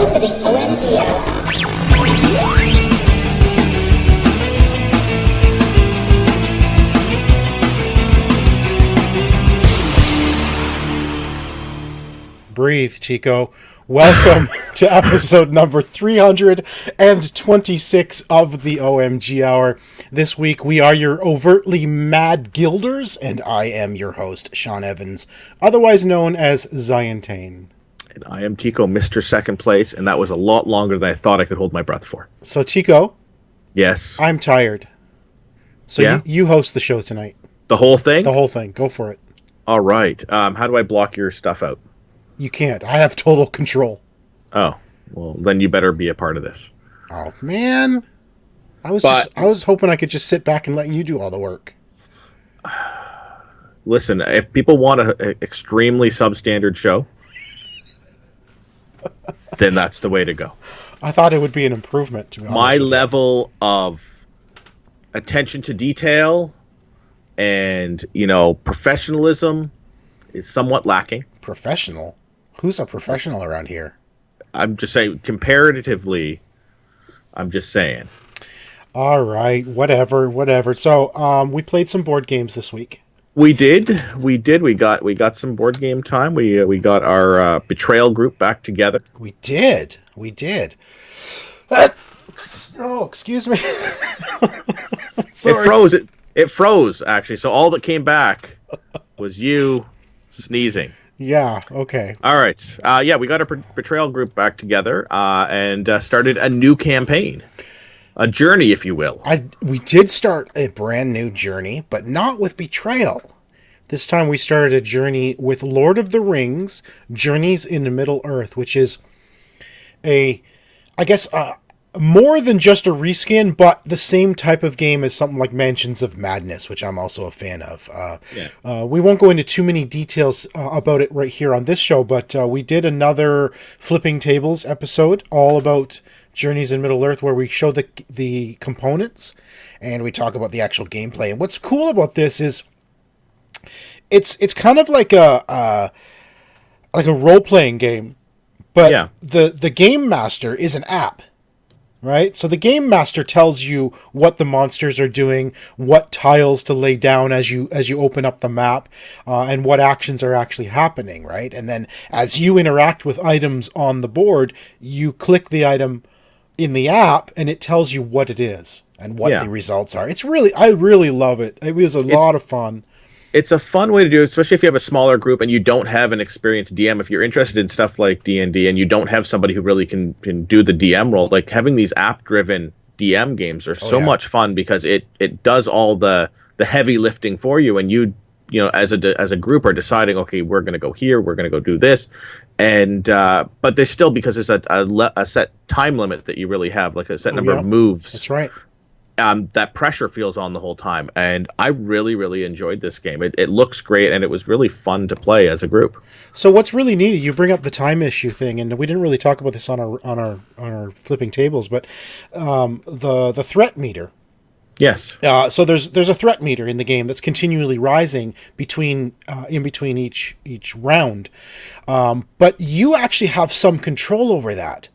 to the OMG hour. Breathe, Chico. Welcome to episode number 326 of the OMG Hour. This week we are your overtly mad guilders, and I am your host, Sean Evans, otherwise known as Zion-Tane. And I am Chico, Mr. Second Place, and that was a lot longer than I thought I could hold my breath for. So, Chico. Yes? I'm tired. So yeah? you host the show tonight. The whole thing? The whole thing. Go for it. All right. How do I block your stuff out? You can't. I have total control. Oh, well, then you better be a part of this. Oh, man. I was hoping I could just sit back and let you do all the work. Listen, if people want an extremely substandard show, then that's the way to go. I thought it would be an improvement, to be honest. My level of attention to detail and, professionalism is somewhat lacking. Professional? Who's a professional around here? I'm just saying, comparatively, I'm just saying. All right, whatever. So, we played some board games this week. We did. We got some board game time. We got our Betrayal group back together. We did. Oh, excuse me. Sorry. It froze, actually. So all that came back was you sneezing. Yeah, okay. All right. We got our Betrayal group back together and started a new campaign. A journey, if you will. We did start a brand new journey, but not with Betrayal. This time we started a journey with Lord of the Rings, Journeys in Middle-earth, which is more than just a reskin, but the same type of game as something like Mansions of Madness, which I'm also a fan of. We won't go into too many details about it right here on this show, but we did another Flipping Tables episode all about Journeys in Middle-earth, where we show the components and we talk about the actual gameplay. And what's cool about this is it's kind of like a role-playing game, but the game master is an app. Right? So the game master tells you what the monsters are doing, what tiles to lay down as you open up the map, and what actions are actually happening, right? And then as you interact with items on the board, you click the item in the app and it tells you what it is and what the results are. I really love it. It was a lot of fun. It's a fun way to do it, especially if you have a smaller group and you don't have an experienced DM. If you're interested in stuff like D&D and you don't have somebody who really can do the DM role, like having these app-driven DM games are so much fun because it does all the heavy lifting for you, and you as a group are deciding, okay, we're going to go here, we're going to go do this, and but there's still, because there's a set time limit that you really have, like a set number of moves. That's right. That pressure feels on the whole time, and I really, really enjoyed this game. It looks great, and it was really fun to play as a group. So what's really neat, you bring up the time issue thing, and we didn't really talk about this on our Flipping Tables, but the threat meter. Yes. So there's a threat meter in the game that's continually rising in between each round, but you actually have some control over that.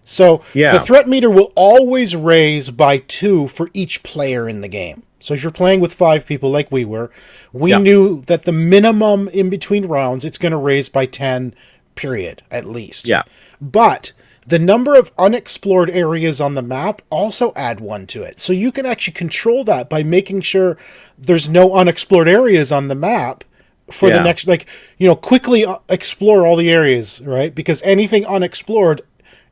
So the threat meter will always raise by 2 for each player in the game. So if you're playing with 5 people like we were, we knew that the minimum in between rounds, it's going to raise by 10, period, at least. Yeah. But the number of unexplored areas on the map also add 1 to it. So you can actually control that by making sure there's no unexplored areas on the map for the next, quickly explore all the areas, right? Because anything unexplored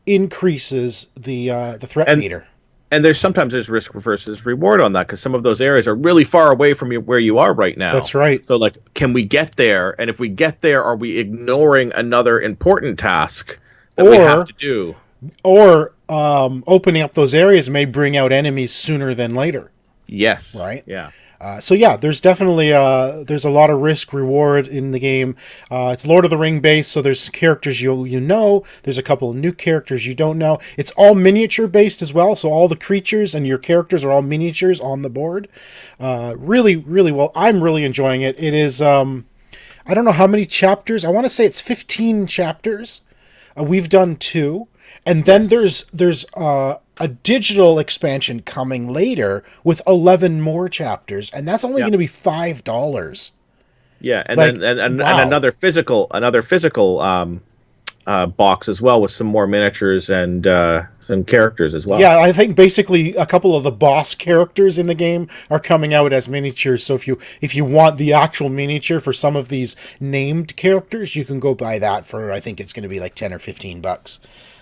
increases the threat meter. And there's risk versus reward on that, because some of those areas are really far away from where you are right now. That's right. So, can we get there? And if we get there, are we ignoring another important task that we have to do? Or opening up those areas may bring out enemies sooner than later. Yes. Right? Yeah. There's definitely there's a lot of risk reward in the game. It's Lord of the Ring based, so there's characters you know. There's a couple of new characters you don't know. It's all miniature based as well, so all the creatures and your characters are all miniatures on the board. Really, really well. I'm really enjoying it. It is I don't know how many chapters. I want to say it's 15 chapters. We've done 2. And then there's a digital expansion coming later with 11 more chapters, and that's only going to be $5. Yeah, and then and another physical box as well with some more miniatures and some characters as well. Yeah, I think basically a couple of the boss characters in the game are coming out as miniatures. So if you want the actual miniature for some of these named characters, you can go buy that for, I think it's going to be like 10 or 15 bucks.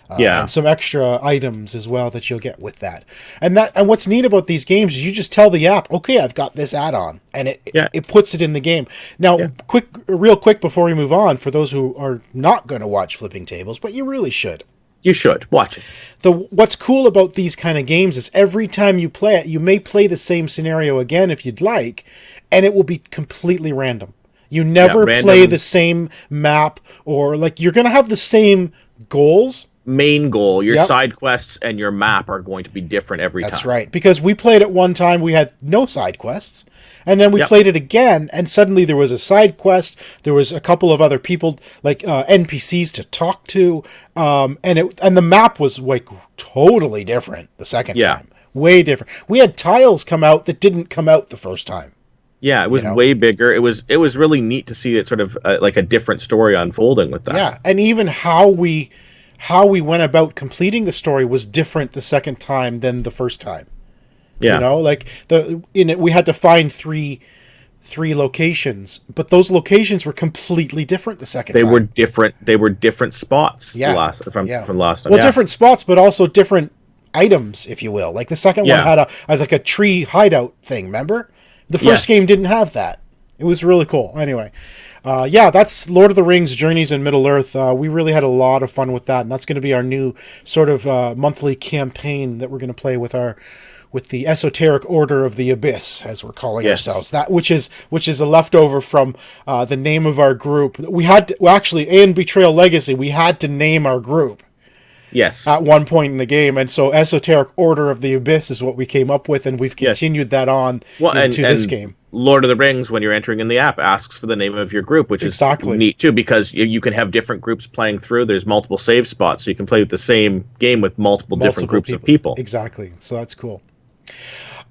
And some extra items as well that you'll get with that. And what's neat about these games is you just tell the app, okay, I've got this add-on, and it puts it in the game. Now, real quick before we move on, for those who are not going to watch Flipping Tables, but you really should. You should watch it. What's cool about these kind of games is every time you play it, you may play the same scenario again if you'd like, and it will be completely random. You never play the same map, or like you're going to have the same goals. Main goal, your side quests and your map are going to be different every time. That's right, because we played it one time, we had no side quests, and then we played it again, and suddenly there was a side quest, there was a couple of other people, like NPCs to talk to, and the map was like totally different the second time. Way different. We had tiles come out that didn't come out the first time. Yeah, it was way bigger. It was really neat to see it sort of like a different story unfolding with that. Yeah, and even how we went about completing the story was different the second time than the first time. Yeah. You know, like we had to find three locations, but those locations were completely different the second time. They were different spots from last time. Well, different spots, but also different items, if you will. Like the second one had a tree hideout thing, remember? The first game didn't have that. It was really cool. Anyway, that's Lord of the Rings Journeys in Middle-earth. We really had a lot of fun with that, and that's going to be our new sort of monthly campaign that we're going to play with the Esoteric Order of the Abyss, as we're calling ourselves. That which is a leftover from the name of our group. We had to, actually, in Betrayal Legacy, we had to name our group. Yes. At one point in the game, and so Esoteric Order of the Abyss is what we came up with, and we've continued that on into this game. Lord of the Rings, when you're entering in the app, asks for the name of your group, which is neat too, because you can have different groups playing through. There's multiple save spots, so you can play the same game with multiple different groups of people. Exactly. So that's cool.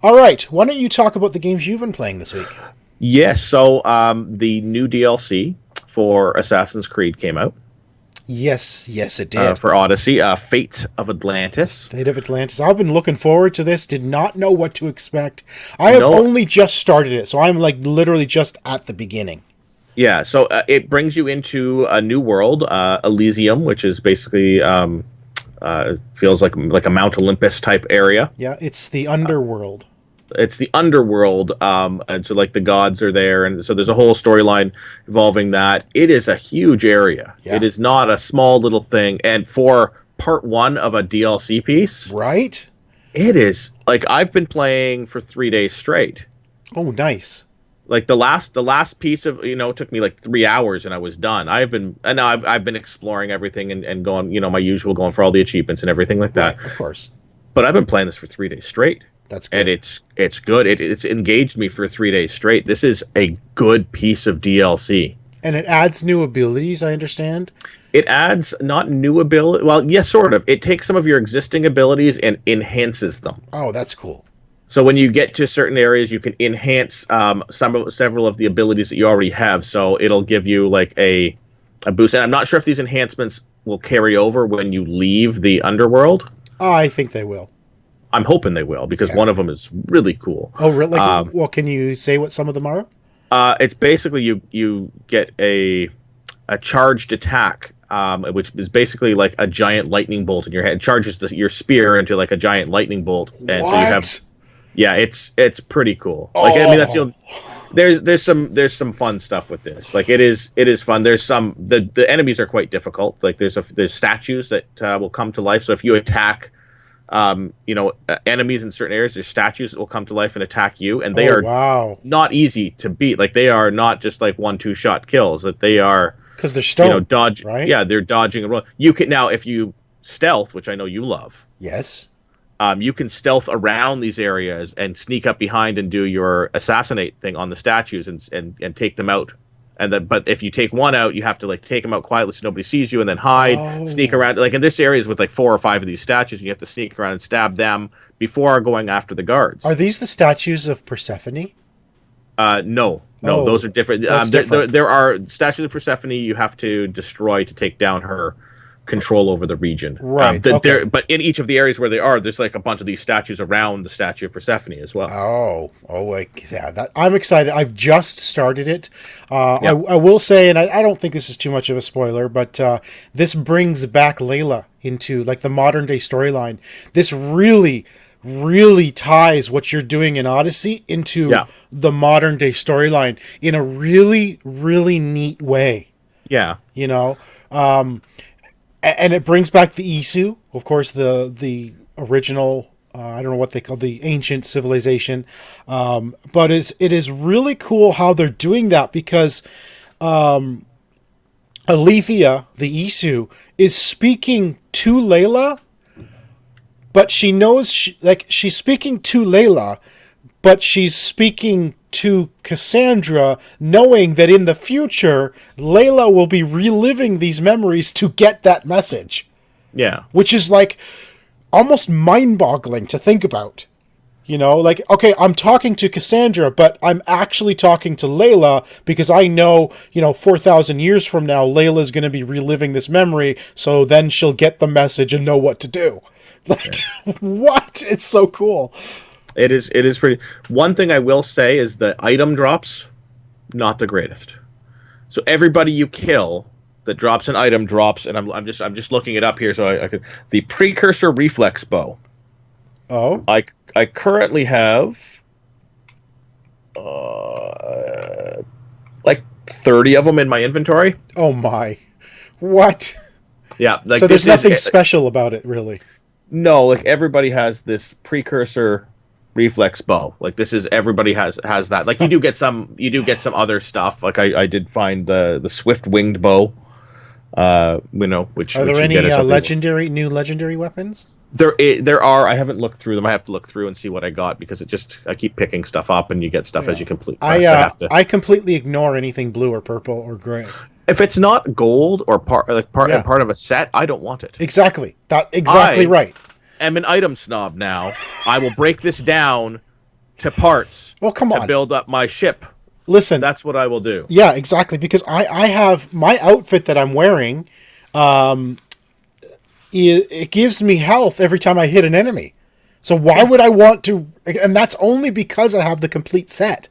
All right, why don't you talk about the games you've been playing this week? Yes, so the new DLC for Assassin's Creed came out. Yes, it did. For Odyssey, Fate of Atlantis. Fate of Atlantis. I've been looking forward to this. Did not know what to expect. I have only just started it, so I'm like literally just at the beginning. Yeah, so it brings you into a new world, Elysium, which is basically feels like a Mount Olympus type area. Yeah, it's the underworld. It's the underworld, and so like the gods are there, and so there's a whole storyline involving that. It is a huge area. Yeah. It is not a small little thing, and for part one of a DLC piece, right? It is like I've been playing for 3 days straight. Oh, nice! Like the last piece of it took me like 3 hours and I was done. I've been exploring everything and going my usual, going for all the achievements and everything like that. Right, of course. But I've been playing this for 3 days straight. That's good. And it's good. It's engaged me for 3 days straight. This is a good piece of DLC. And it adds new abilities, I understand? It adds not new ability. Well, yes, sort of. It takes some of your existing abilities and enhances them. Oh, that's cool. So when you get to certain areas, you can enhance several of the abilities that you already have. So it'll give you like a boost. And I'm not sure if these enhancements will carry over when you leave the underworld. I think they will. I'm hoping they will, because one of them is really cool. Oh, really? Well, can you say what some of them are? It's basically you get a charged attack, which is basically like a giant lightning bolt in your head. It charges your spear into like a giant lightning bolt, and what? So you have. Yeah, it's pretty cool. Like I mean, that's there's some fun stuff with this. Like it is fun. There's the enemies are quite difficult. Like there's statues that will come to life. So if you attack enemies in certain areas, there's statues that will come to life and attack you, and they are not easy to beat. Like they are not just like 1-2 shot kills. That they are because they're stone, dodge. Right? Yeah, they're dodging and rolling. You can now, if you stealth, which I know you love. Yes. You can stealth around these areas and sneak up behind and do your assassinate thing on the statues and take them out But if you take one out, you have to like take them out quietly so nobody sees you, and then hide, sneak around. Like in this area is with like 4 or 5 of these statues, and you have to sneak around and stab them before going after the guards. Are these the statues of Persephone? No, those are different. There are statues of Persephone you have to destroy to take down her control over the region. Right. But in each of the areas where they are, there's like a bunch of these statues around the statue of Persephone as well. I'm excited. I've just started it. I will say, and I don't think this is too much of a spoiler, but this brings back Layla into like the modern day storyline. This really ties what you're doing in Odyssey into the modern day storyline in a really, really neat way. Yeah. You know, and it brings back the Isu, of course, the original, I don't know what they call the ancient civilization. But it is really cool how they're doing that, because Alethea, the Isu, is speaking to Layla, but she knows she's speaking to Layla, but she's speaking to Cassandra, knowing that in the future, Layla will be reliving these memories to get that message. Yeah. Which is like almost mind-boggling to think about. You know, like, okay, I'm talking to Cassandra, but I'm actually talking to Layla because I know, 4,000 years from now, Layla's going to be reliving this memory, so then she'll get the message and know what to do. Like, what? It's so cool. It is pretty. One thing I will say is the item drops, not the greatest. So everybody you kill that drops an item drops, and I'm just looking it up here so I could. The precursor reflex bow. Oh. I currently have like 30 of them in my inventory. Oh my. What? Yeah. Like, so there's nothing special about it, really. No, like everybody has this precursor reflex bow. Like this is everybody has that. Like you do get some other stuff. Like I did find the swift winged bow. Which are there any new legendary weapons? There are. I haven't looked through them. I have to look through and see what I got, because I keep picking stuff up, and you get stuff as you complete. I completely ignore anything blue or purple or gray. If it's not gold or part of a set, I don't want it. Exactly. Right. I'm an item snob now. I will break this down to parts. Well, come on. To build up my ship. Listen. That's what I will do. Yeah, exactly. Because I have my outfit that I'm wearing. It gives me health every time I hit an enemy. So why would I want to? And that's only because I have the complete set,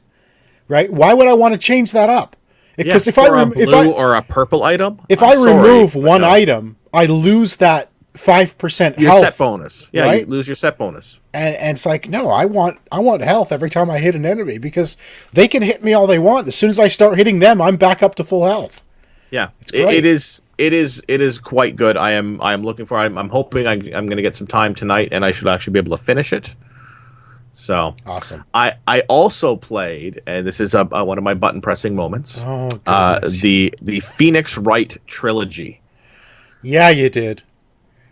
right? Why would I want to change that up? Because if I or a purple item, if I remove one item, I lose that 5% health. Your set bonus. Yeah, right? You lose your set bonus. And it's like, no, I want health every time I hit an enemy, because they can hit me all they want. As soon as I start hitting them, I'm back up to full health. Yeah, it is quite good. I'm looking for. I'm hoping I'm going to get some time tonight, and I should actually be able to finish it. So awesome. I also played, and this is one of my button pressing moments. Oh, goodness. The Phoenix Wright trilogy. Yeah, you did.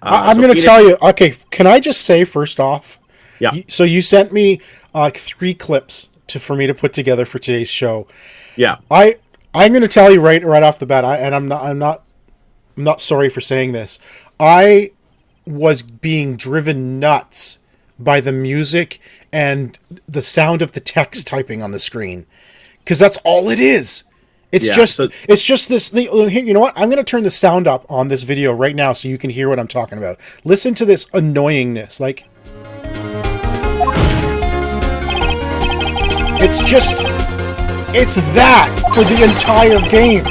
I'm going to tell you. Okay, can I just say first off? Yeah. So you sent me 3 clips for me to put together for today's show. Yeah. I'm going to tell you right off the bat, and I'm not sorry for saying this. I was being driven nuts by the music and the sound of the text typing on the screen, because that's all it is. It's just this thing. You know what? I'm going to turn the sound up on this video right now so you can hear what I'm talking about. Listen to this annoyingness. Like, it's that for the entire game.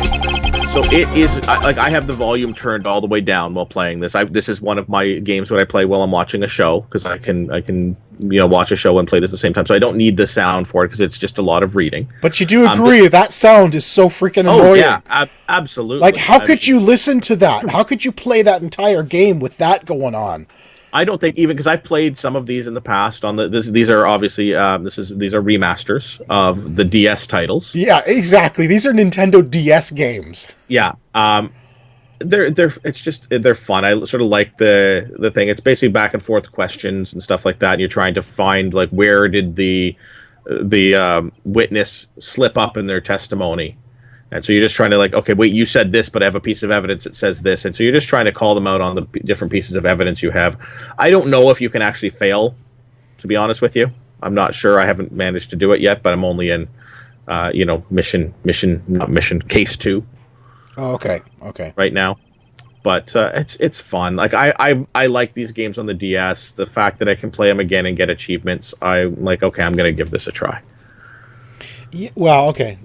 So it is like I have the volume turned all the way down while playing this. This is one of my games that I play while I'm watching a show, because I can watch a show and play this at the same time. So I don't need the sound for it, because it's just a lot of reading. But you do agree that sound is so freaking annoying. Oh yeah, absolutely. Like, how could you listen to that? How could you play that entire game with that going on? I don't think, even because I've played some of these in the past. These are obviously these are remasters of the DS titles. Yeah, exactly. These are Nintendo DS games. Yeah, they're fun. I sort of like the thing. It's basically back and forth questions and stuff like that. And you're trying to find, like, where did the witness slip up in their testimony, And so you're just trying to like, okay, wait, you said this, but I have a piece of evidence that says this. And so you're just trying to call them out on the different pieces of evidence you have. I don't know if you can actually fail, to be honest with you. I'm not sure. I haven't managed to do it yet, but I'm only in, mission case 2. Oh, okay. Right now. But it's fun. Like I like these games on the DS. The fact that I can play them again and get achievements, I'm like, okay, I'm gonna give this a try. Yeah, well, okay.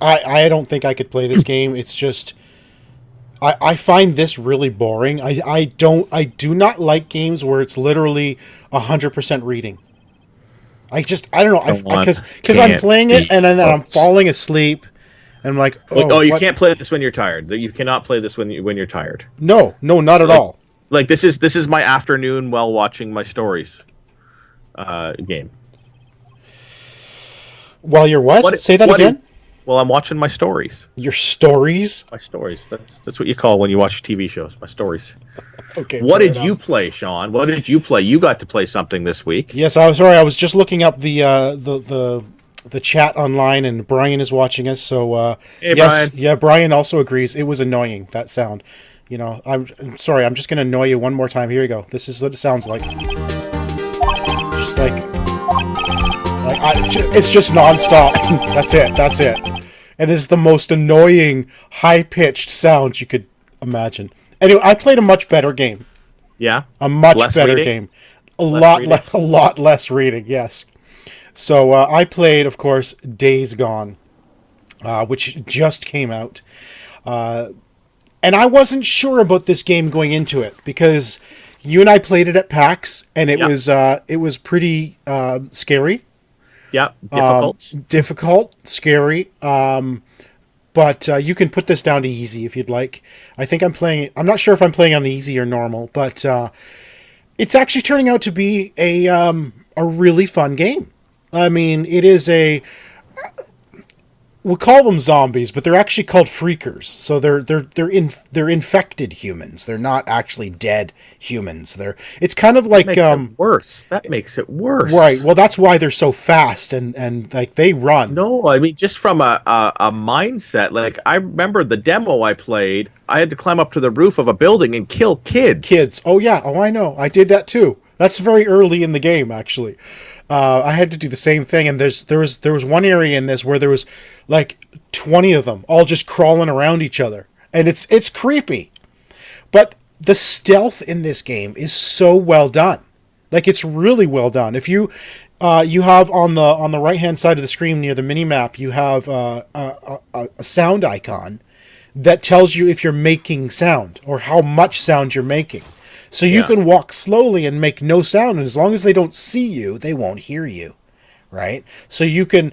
I don't think I could play this game. It's just I find this really boring. I do not like games where it's literally 100% reading. I don't know, because I'm playing it and then I'm falling asleep. And I'm like, you can't play this when you're tired. You cannot play this when you're tired. No, not at all. Like this is my afternoon while watching my stories game. While you're what? Say that again? Well, I'm watching my stories. Your stories? My stories. That's what you call when you watch TV shows. My stories. Okay. What did you play, Sean? What did you play? You got to play something this week. Yes, I was sorry. I was just looking up the chat online, and Brian is watching us. So hey, yes, Brian. Yeah, Brian also agrees. It was annoying, that sound. You know, I'm sorry. I'm just gonna annoy you one more time. Here you go. This is what it sounds like. Just it's just nonstop. That's it. And it's the most annoying, high-pitched sound you could imagine. Anyway, I played a much better game. Yeah, a much better game. A lot less reading. Yes. So I played, of course, Days Gone, which just came out. And I wasn't sure about this game going into it because you and I played it at PAX, and it was pretty scary. Yeah, difficult, scary. But you can put this down to easy if you'd like. I think I'm not sure if I'm playing on easy or normal, but it's actually turning out to be a really fun game. I mean, it is we call them zombies, but they're actually called freakers. So they're infected humans. They're not actually dead humans. It's kind of like worse. That makes it worse. Right. Well, that's why they're so fast and like they run. No, I mean just from a mindset. Like I remember the demo I played. I had to climb up to the roof of a building and kill kids. Oh yeah. Oh, I know. I did that too. That's very early in the game, actually. I had to do the same thing, and there was one area in this where there was like 20 of them all just crawling around each other, and it's creepy. But the stealth in this game is so well done. Like, it's really well done. If you have on the right hand side of the screen near the mini map, you have a sound icon that tells you if you're making sound or how much sound you're making. So you can walk slowly and make no sound, and as long as they don't see you, they won't hear you, right? So you can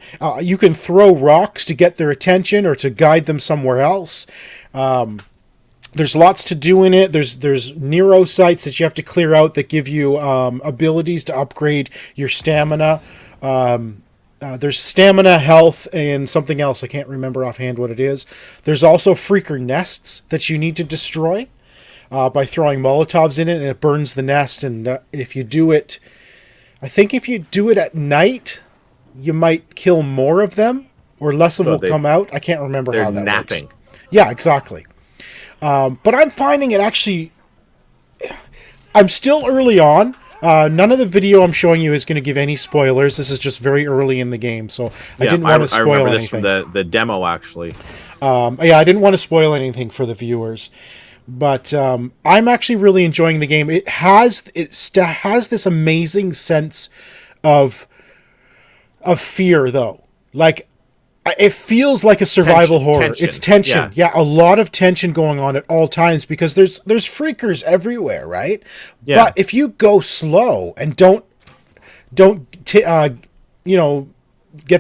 throw rocks to get their attention or to guide them somewhere else. There's lots to do in it. There's Nero sites that you have to clear out that give you abilities to upgrade your stamina. There's stamina, health, and something else. I can't remember offhand what it is. There's also freaker nests that you need to destroy. By throwing Molotovs in it, and it burns the nest. And if you do it, I think if you do it at night, you might kill more of them, or less of them will come out. I can't remember how that works. Yeah, exactly. But I'm finding it actually... I'm still early on. None of the video I'm showing you is going to give any spoilers. This is just very early in the game, so I didn't want to spoil anything. I remember this from the demo, actually. I didn't want to spoil anything for the viewers. But I'm actually really enjoying the game. It has this amazing sense of fear, though. Like, it feels like a survival horror. Tension. It's tension. Yeah, a lot of tension going on at all times because there's freakers everywhere, right? Yeah. But if you go slow and don't get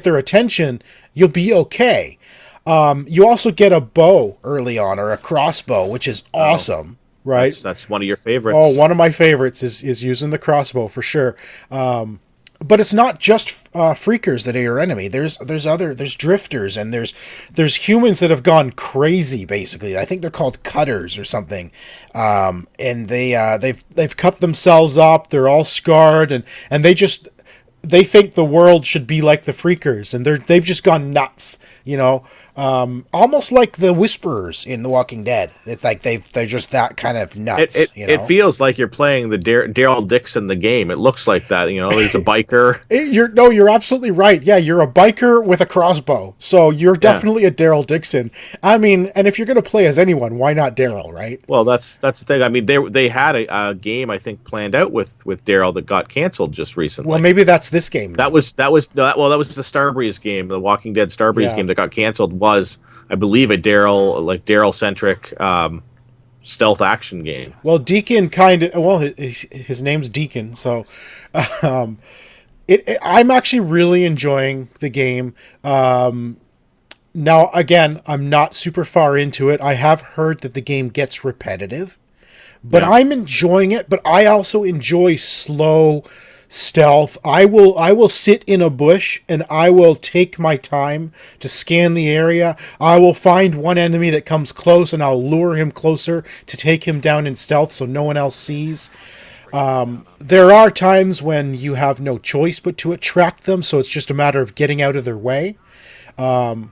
their attention, you'll be okay. You also get a bow early on, or a crossbow, which is awesome, right? That's one of your favorites. Oh, one of my favorites is using the crossbow for sure. But it's not just freakers that are your enemy. There's drifters, and there's humans that have gone crazy. Basically, I think they're called cutters or something. And they've cut themselves up. They're all scarred, and they think the world should be like the freakers, and they've just gone nuts, you know. Almost like the Whisperers in The Walking Dead. It's like they're just that kind of nuts. It feels like you're playing the Daryl Dixon the game. It looks like that. He's a biker. You're absolutely right. Yeah, you're a biker with a crossbow, so you're definitely a Daryl Dixon. I mean, and if you're gonna play as anyone, why not Daryl, right? Well, that's the thing. I mean, they had a game I think planned out with Daryl that got canceled just recently. Well, maybe that's this game. That was the Starbreeze game, the Walking Dead Starbreeze game that got canceled. Was, I believe, a Daryl centric stealth action game. Well, Deacon his name's Deacon, so I'm actually really enjoying the game. Now, again, I'm not super far into it. I have heard that the game gets repetitive, but I'm enjoying it. But I also enjoy slow stealth. I will sit in a bush and I will take my time to scan the area. I will find one enemy that comes close and I'll lure him closer to take him down in stealth so no one else sees. There are times when you have no choice but to attract them, so it's just a matter of getting out of their way. But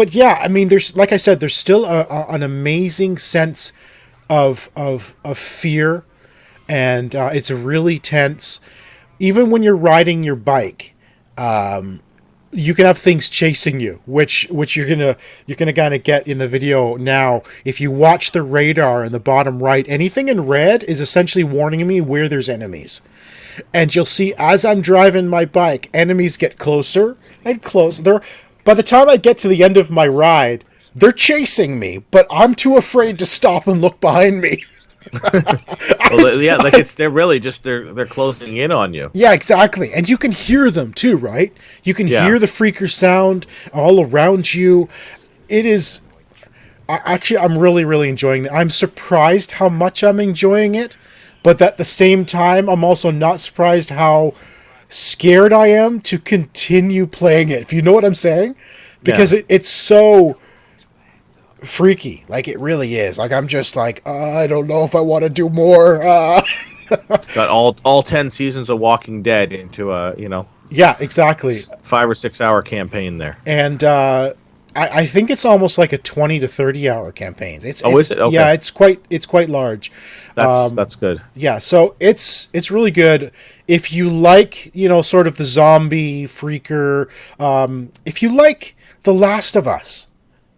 yeah, I mean, like I said, there's still an amazing sense of fear. And it's really tense. Even when you're riding your bike, you can have things chasing you, which you're gonna kind of get in the video now. If you watch the radar in the bottom right, anything in red is essentially warning me where there's enemies. And you'll see as I'm driving my bike, enemies get closer and closer. By the time I get to the end of my ride, they're chasing me, but I'm too afraid to stop and look behind me. Well, yeah, like they're really just they're closing in on you. Yeah, exactly. And you can hear them too, right? You can hear the freaker sound all around you. It is I'm really, really enjoying it. I'm surprised how much I'm enjoying it, but at the same time, I'm also not surprised how scared I am to continue playing it. If you know what I'm saying? Because it's so freaky. Like, it really is. Like, I'm just like, I don't know if I want to do more. It's got all 10 seasons of Walking Dead into Yeah, exactly. 5 or 6 hour campaign there. And I think it's almost like a 20 to 30 hour campaign. It's is it? Okay. Yeah, it's quite large. That's good. Yeah, so it's really good. If you like, sort of the zombie freaker, if you like The Last of Us,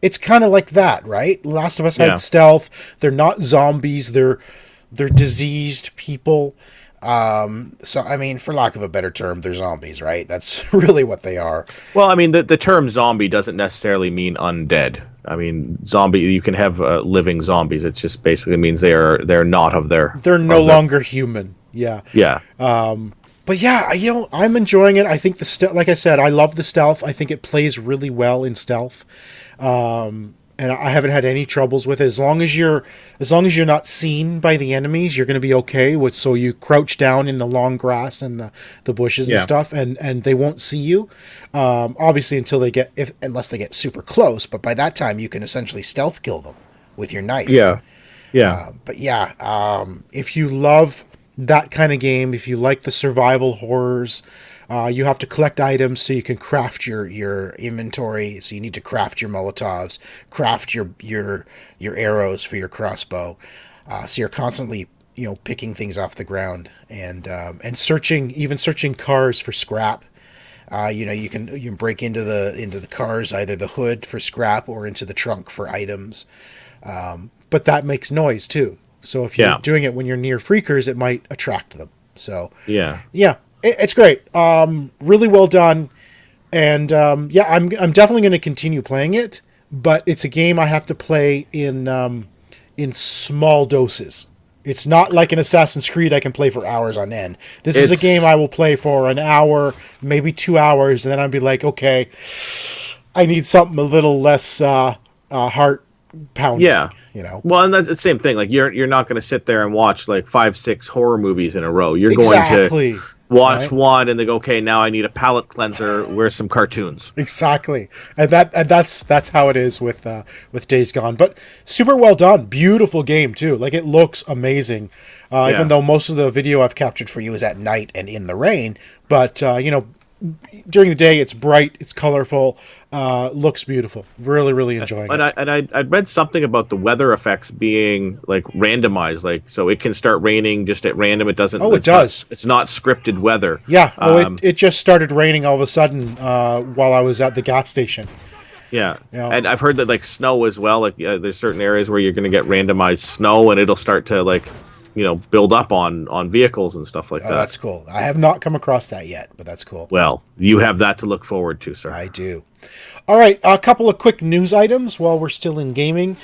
it's kind of like that, right? Last of Us had stealth. They're not zombies. They're diseased people. So, I mean, for lack of a better term, they're zombies, right? That's really what they are. Well, I mean, the term zombie doesn't necessarily mean undead. I mean, zombie, you can have living zombies. It just basically means they're not of their... They're no longer human. Yeah. Yeah. But yeah, I'm enjoying it. I think like I said, I love the stealth. I think it plays really well in stealth. And I haven't had any troubles with it. As long as you're not seen by the enemies, you're going to be okay with. So you crouch down in the long grass and the bushes and stuff, and they won't see you. Obviously, unless they get super close. But by that time, you can essentially stealth kill them with your knife. Yeah, yeah. But yeah, if you love that kind of game, if you like the survival horrors. You have to collect items so you can craft your inventory. So you need to craft your Molotovs, craft your arrows for your crossbow. So you're constantly picking things off the ground and searching cars for scrap. You can break into the cars, either the hood for scrap or into the trunk for items. But that makes noise too. So if you're doing it when you're near freakers, it might attract them. So yeah. It's great. Really well done. And I'm definitely going to continue playing it, but it's a game I have to play in small doses. It's not like an Assassin's Creed I can play for hours on end. This is a game I will play for an hour, maybe 2 hours, and then I'll be like, okay, I need something a little less heart pounding. Yeah. Well, and that's the same thing. Like, you're not going to sit there and watch like 5-6 horror movies in a row. You're going to watch one and they go, okay, now I need a palate cleanser. Where's some cartoons? Exactly, and that's how it is with Days Gone. But super well done, beautiful game too. Like, it looks amazing. Even though most of the video I've captured for you is at night and in the rain, but during the day, it's bright, it's colorful, looks beautiful. Really, really enjoying it. I read something about the weather effects being like randomized, like so it can start raining just at random. It doesn't. Oh, it does. It's not scripted weather. Yeah. It just started raining all of a sudden while I was at the gas station. Yeah, and I've heard that like snow as well. Like there's certain areas where you're going to get randomized snow, and it'll start to like, build up on vehicles and stuff like that. That's cool. I have not come across that yet, but that's cool. Well, you have that to look forward to, sir. I do. All right, a couple of quick news items while we're still in gaming.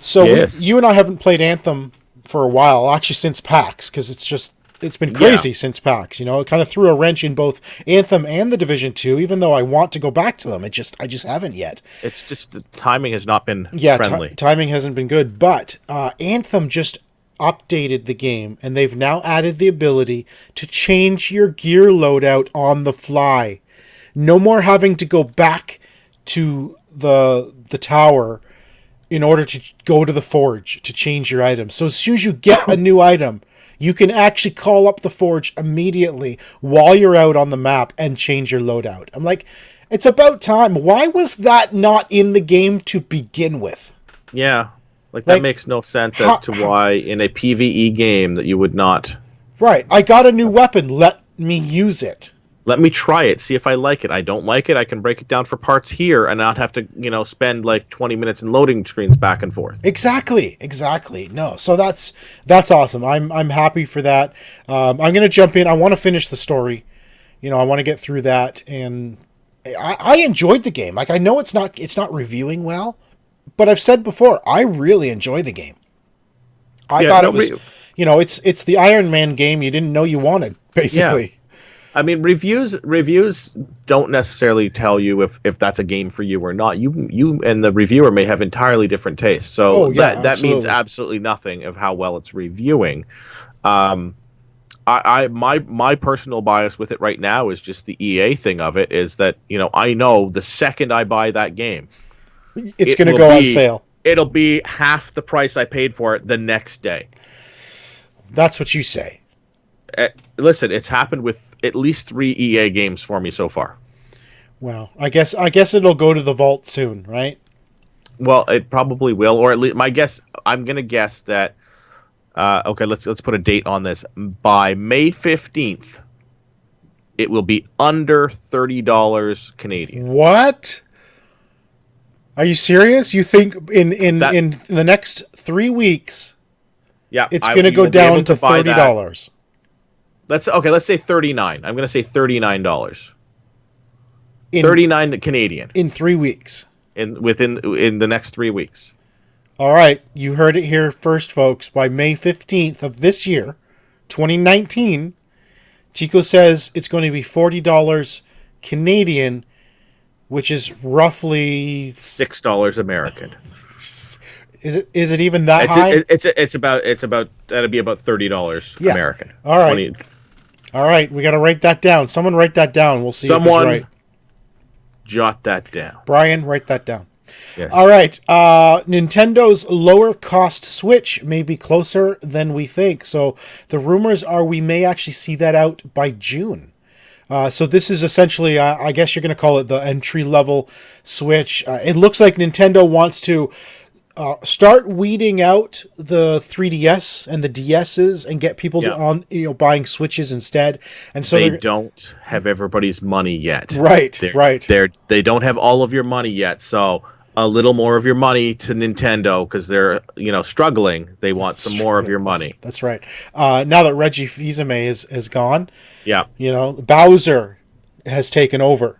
So yes. you and I haven't played Anthem for a while, actually since PAX, because it's been crazy since PAX. It kind of threw a wrench in both Anthem and the Division 2, even though I want to go back to them. I just haven't yet. It's just the timing has not been friendly. Timing hasn't been good, but Anthem just updated the game, and they've now added the ability to change your gear loadout on the fly. No more having to go back to the tower in order to go to the forge to change your item. So as soon as you get a new item, you can actually call up the forge immediately while you're out on the map and change your loadout. I'm like, it's about time. Why was that not in the game to begin with? Yeah. Like that makes no sense as to why in a PvE game that you would not. Right. I got a new weapon. Let me use it. Let me try it. See if I like it. I don't like it. I can break it down for parts here and not have to, spend like 20 minutes in loading screens back and forth. Exactly. No. So that's awesome. I'm happy for that. I'm going to jump in. I want to finish the story. I want to get through that, and I enjoyed the game. Like, I know it's not reviewing well, but I've said before, I really enjoy the game. I thought it was, it's the Iron Man game you didn't know you wanted, basically. Yeah. I mean, reviews don't necessarily tell you if that's a game for you or not. You and the reviewer may have entirely different tastes. So that means absolutely nothing of how well it's reviewing. My personal bias with it right now is just the EA thing of it, is that, I know the second I buy that game, it's going to go on sale. It'll be half the price I paid for it the next day. That's what you say. Listen, it's happened with at least 3 EA games for me so far. Well, I guess it'll go to the vault soon, right? Well, it probably will, or at least I'm going to guess that. Okay, let's put a date on this. By May 15th, it will be under $30 Canadian. What? Are you serious? You think in the next 3 weeks? Yeah, it's going to go down to $30. Let's say $39. I'm going to say $39. 39 Canadian in 3 weeks. In the next 3 weeks. All right, you heard it here first, folks. By May 15th of this year, 2019, Chico says it's going to be $40 Canadian, which is roughly $6 American. Is it even that high? It's about that'd be about $30 American. All right. All right, we got to write that down. Someone write that down. We'll see if it's right. Jot that down. Brian, write that down. Yes. All right. Nintendo lower cost Switch may be closer than we think. So the rumors are we may actually see that out by June. So this is essentially, I guess you're going to call it the entry-level Switch. It looks like Nintendo wants to start weeding out the 3DS and the DSs and get people on buying Switches instead. And so they don't have everybody's money yet. Right. They don't have all of your money yet. So a little more of your money to Nintendo, because they're struggling. They want some more of your money. That's right. Now that Reggie Fils-Aimé is gone, Bowser has taken over.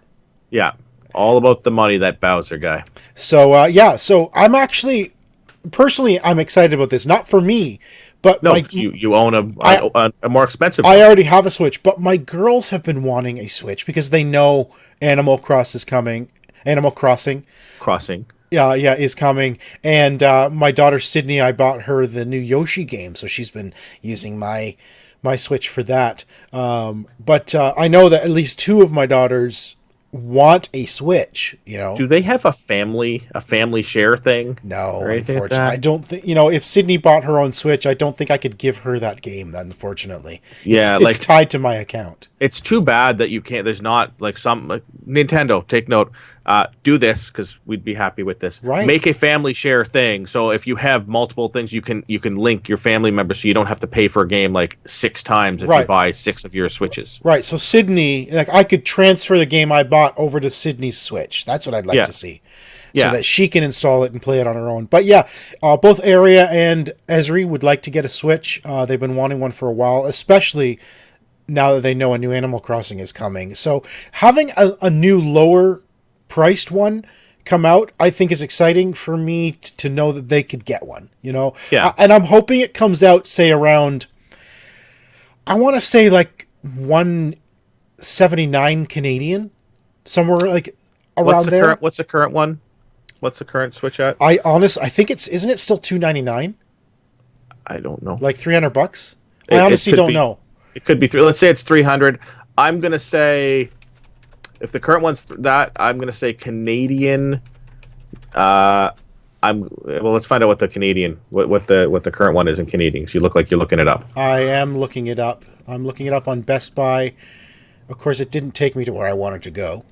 Yeah. All about the money, that Bowser guy. So, so I'm actually, personally, I'm excited about this. Not for me, but... No, you own a more expensive one. I already have a Switch, but my girls have been wanting a Switch because they know Animal Crossing is coming. Animal Crossing. Is coming. And my daughter, Sydney, I bought her the new Yoshi game, so she's been using my Switch for that. But I know that at least 2 of my daughters want a Switch, you know. Do they have a family share thing? No, or anything unfortunately. like that? I don't think, you know, if Sydney bought her own Switch, I don't think I could give her that game, unfortunately. Yeah, it's tied to my account. It's too bad that you can't. There's not like some Nintendo. Take note. Do this because we'd be happy with this. Right. Make a family share thing. So if you have multiple things, you can link your family members, so you don't have to pay for a game like 6 times if you buy 6 of your Switches. Right. So Sydney, like I could transfer the game I bought over to Sydney's Switch. That's what I'd like to see. So that she can install it and play it on her own. But yeah, both Aria and Esri would like to get a Switch. They've been wanting one for a while, especially now that they know a new Animal Crossing is coming. So having a new lower priced one come out, I think is exciting for me to know that they could get one, you know? Yeah. And I'm hoping it comes out, say, around, I want to say like 179 Canadian, somewhere like around there. What's the current one? What's the current Switch at? I think isn't it still $299? I don't know. Like $300? I honestly don't know. It could be let's say it's 300. I'm going to say, if the current one's that, I'm going to say Canadian. Let's find out what the Canadian, what the current one is in Canadian. 'Cause you look like you're looking it up. I am looking it up. I'm looking it up on Best Buy. Of course, it didn't take me to where I wanted to go.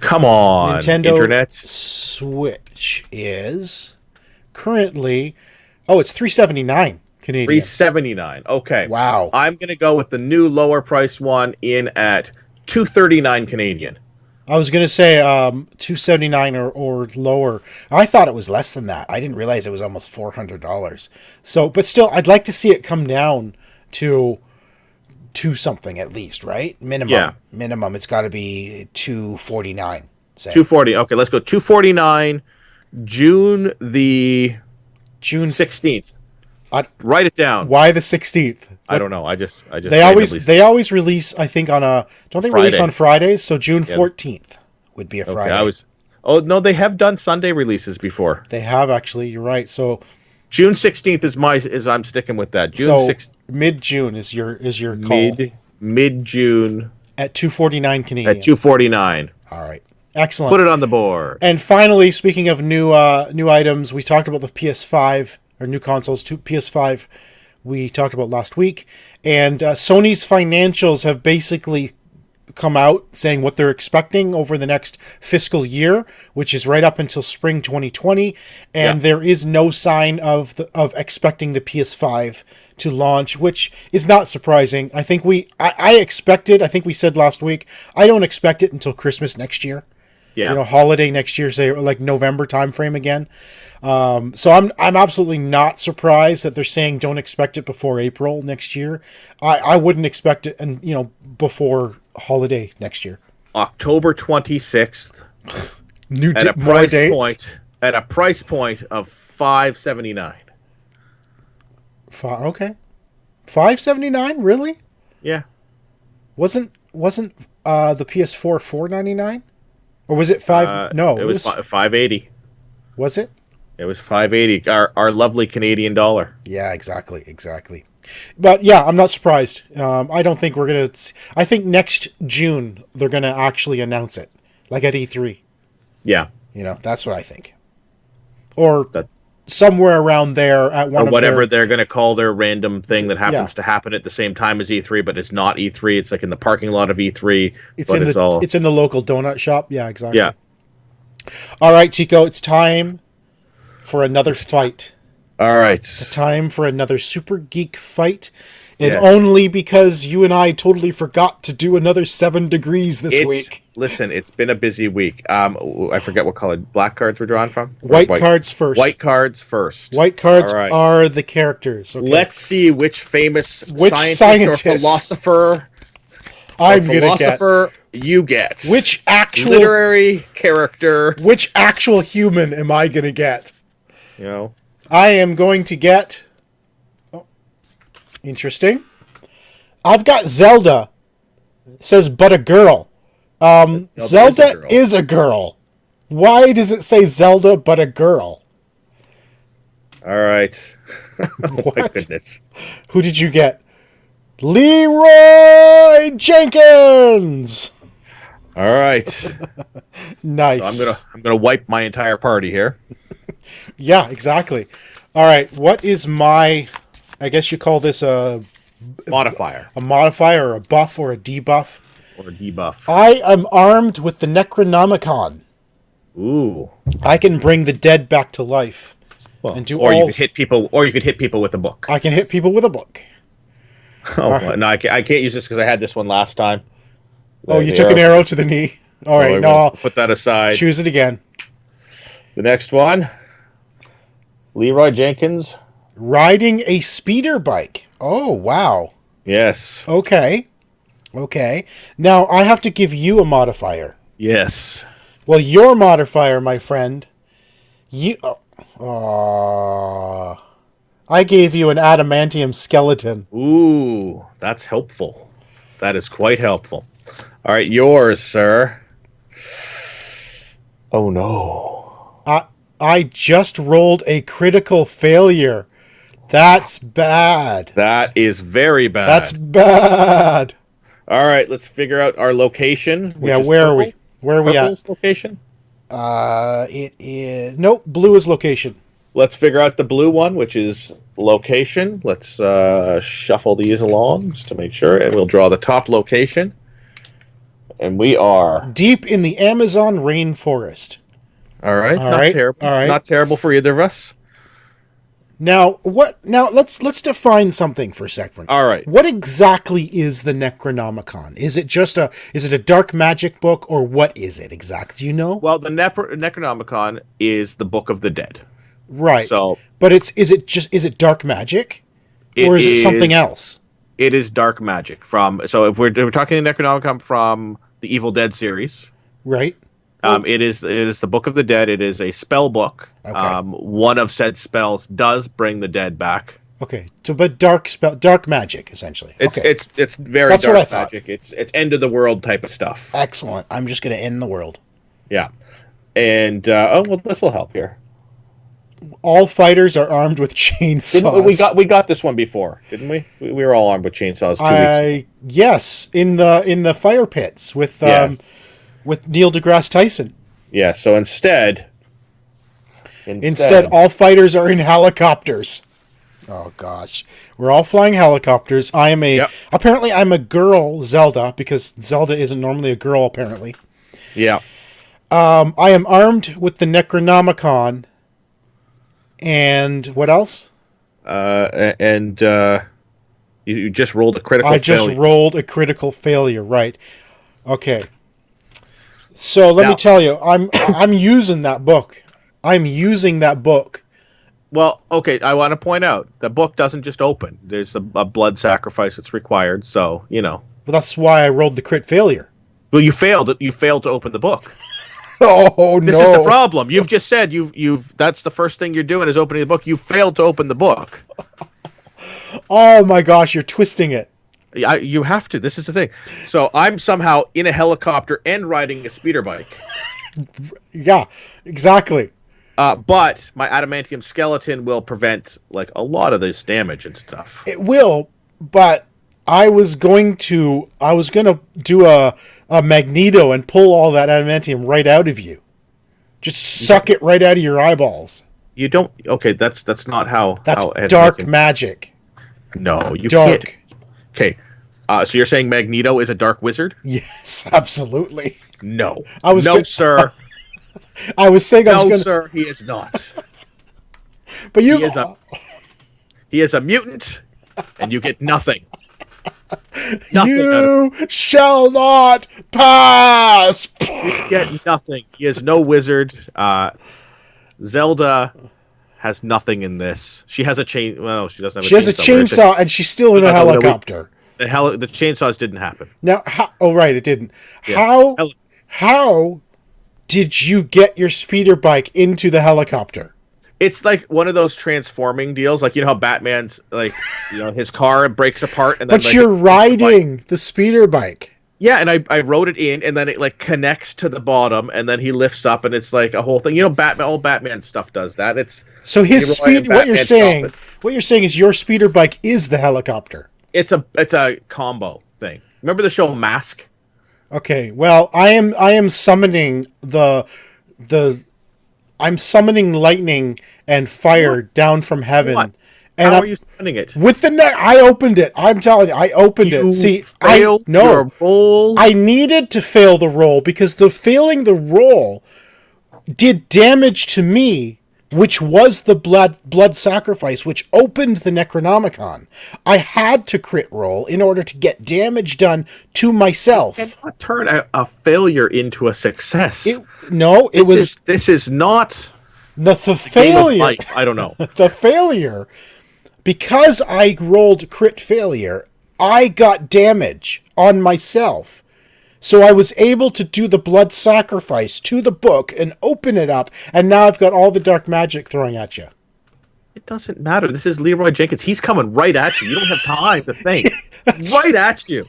Come on, Nintendo Internet. Switch is currently, it's $379 Canadian. $379. Okay. Wow. I'm going to go with the new lower price one in at $239 Canadian. I was going to say $279 or lower. I thought it was less than that. I didn't realize it was almost $400. So, but still, I'd like to see it come down to something at least, right? Minimum. Yeah. Minimum. It's got to be $249. Say. $240. Okay, let's go $249. June 16th. Write it down. Why the 16th? I don't know. I just they always release, I think, on a release on Fridays, so June 14th would be a Friday. No, they have done Sunday releases before. They have actually, you're right. So June 16th is I'm sticking with that. June 6th. Mid-June is your call. Mid-June at $249 Canadian. At $249. All right. Excellent. Put it on the board. And finally, speaking of new items, we talked about the PS5 or new consoles, PS5 we talked about last week, and Sony's financials have basically come out saying what they're expecting over the next fiscal year, which is right up until spring 2020, and there is no sign of expecting the PS5 to launch, which is not surprising. I think I expected, I think we said last week, I don't expect it until Christmas next year. Yeah. Holiday next year, say like November timeframe again. So I'm absolutely not surprised that they're saying don't expect it before April next year. I wouldn't expect it, and before holiday next year. October 26th. At a price point of $579. Okay, $579, really? Yeah. Wasn't the PS4 $499? Or was it $5? No, it was $580. Was it? It was $580. Our lovely Canadian dollar. Yeah, exactly. But yeah, I'm not surprised. I don't think we're gonna. I think next June they're gonna actually announce it, like at E3. Yeah. That's what I think. Or somewhere around there at one or whatever they're going to call their random thing that happens to happen at the same time as E3, but it's not E3. It's like in the parking lot of E3. It's in the local donut shop. Yeah, exactly. Yeah. All right, Chico, it's time for another fight. All right. It's time for another Super Geek fight. And only because you and I totally forgot to do another 7 degrees this week. Listen, it's been a busy week. I forget what color. Black cards were drawn from? White cards first. White cards first. White cards are the characters. Okay. Let's see which scientist or philosopher you get. Which actual literary character. Which actual human am I going to get? I am going to get... Interesting. I've got Zelda. It says, but a girl. Zelda is a girl. Why does it say Zelda, but a girl? All right. My goodness. Who did you get? Leroy Jenkins. All right. So Nice. I'm gonna wipe my entire party here. Yeah, exactly. All right. What is my? I guess you call this Modifier a modifier, or a buff, or a debuff. or debuff. I am armed with the Necronomicon. Ooh. I can bring the dead back to life, Well, and do or all. you could hit people, or you could hit people with a book. I can hit people with a book. Oh right. no, I can't use this because I had this one last time. Oh, you took an arrow to the knee. All right, no, I'll put that aside. choose it again. The next one, Leroy Jenkins. Riding a speeder bike. Oh, wow. Yes. Okay. Now, I have to give you a modifier. Yes. Well, your modifier, my friend, I gave you an adamantium skeleton. Ooh, that's helpful. That is quite helpful. All right, yours, sir. Oh no. I just rolled a critical failure. That's bad. That is very bad. That's bad. All right, let's figure out our location. Yeah, where are we? Where are we at? Purple's location? It is... Nope, blue is location. Let's figure out the blue one, which is location. Let's shuffle these along just to make sure, and we'll draw the top location. And we are... Deep in the Amazon rainforest. All right, All not right, terrible. all right. Not terrible for either of us. Now, what? Now, let's define something for a second. All right. What exactly is the Necronomicon? Is it just a dark magic book, or what is it exactly? Do you know? Well, the Necronomicon is the Book of the Dead. Right. So, but is it dark magic, or is it something else? It is dark magic So if we're talking the Necronomicon from the Evil Dead series, right? It is the Book of the Dead. It is a spell book. Okay. One of said spells does bring the dead back. Okay. So, but dark magic, essentially. It's very That's dark what I thought. magic. It's end of the world type of stuff. Excellent. I'm just going to end the world. Yeah. And this will help here. All fighters are armed with chainsaws. We got this one before, didn't we? We were all armed with chainsaws 2 weeks ago. Yes, in the fire pits with Yes. with Neil deGrasse Tyson. Yeah, so instead, all fighters are in helicopters. Oh gosh, we're all flying helicopters. Apparently I'm a girl Zelda, because Zelda isn't normally a girl apparently. Yeah. I am armed with the Necronomicon. And what else? You just rolled a critical failure. I just rolled a critical failure, right. Okay. So let me tell you, I'm using that book. I'm using that book. Well, okay, I want to point out, the book doesn't just open. There's a blood sacrifice that's required, so, Well, that's why I rolled the crit failure. Well, you failed. You failed to open the book. Oh, no. This is the problem. You've just said that's the first thing you're doing is opening the book. You failed to open the book. Oh my gosh, you're twisting it. You have to. This is the thing. So I'm somehow in a helicopter and riding a speeder bike. Yeah, exactly. But my adamantium skeleton will prevent a lot of this damage and stuff. It will, but I was going to do a Magneto and pull all that adamantium right out of you. Just suck it right out of your eyeballs. You don't. Okay, that's not how. That's how dark magic. No, you dark. can't. Okay, so you're saying Magneto is a dark wizard? Yes, absolutely. No, sir. I was saying sir, he is not. But he is a mutant, and you get nothing. You shall not pass. You get nothing. He is no wizard. Zelda has nothing in this. She has a chain. Well, no, she doesn't have. She has a chainsaw, and she's still in a helicopter. The chainsaws didn't happen. Now, right, it didn't. Yeah. How did you get your speeder bike into the helicopter? It's like one of those transforming deals, how Batman's his car breaks apart, and then but you're riding the speeder bike. Yeah, and I wrote it in, and then it connects to the bottom, and then he lifts up, and it's a whole thing. All Batman stuff does that. It's so his speed. What you're saying is your speeder bike is the helicopter. It's a combo thing. Remember the show Mask? Okay, well, I am summoning I'm summoning lightning and fire What? down from heaven. What? And How are I'm you sending it? with the net. I opened it. I'm telling you, I opened it. You See, failed your roll. I needed to fail the roll because the failing the roll did damage to me, which was the blood sacrifice, which opened the Necronomicon. I had to crit roll in order to get damage done to myself. You cannot turn a failure into a success. This is not the failure. Game of life. I don't know. The failure, because I rolled crit failure, I got damage on myself. So I was able to do the blood sacrifice to the book and open it up, and now I've got all the dark magic throwing at you. It doesn't matter. This is Leroy Jenkins. He's coming right at you. You don't have time to think. Right at you.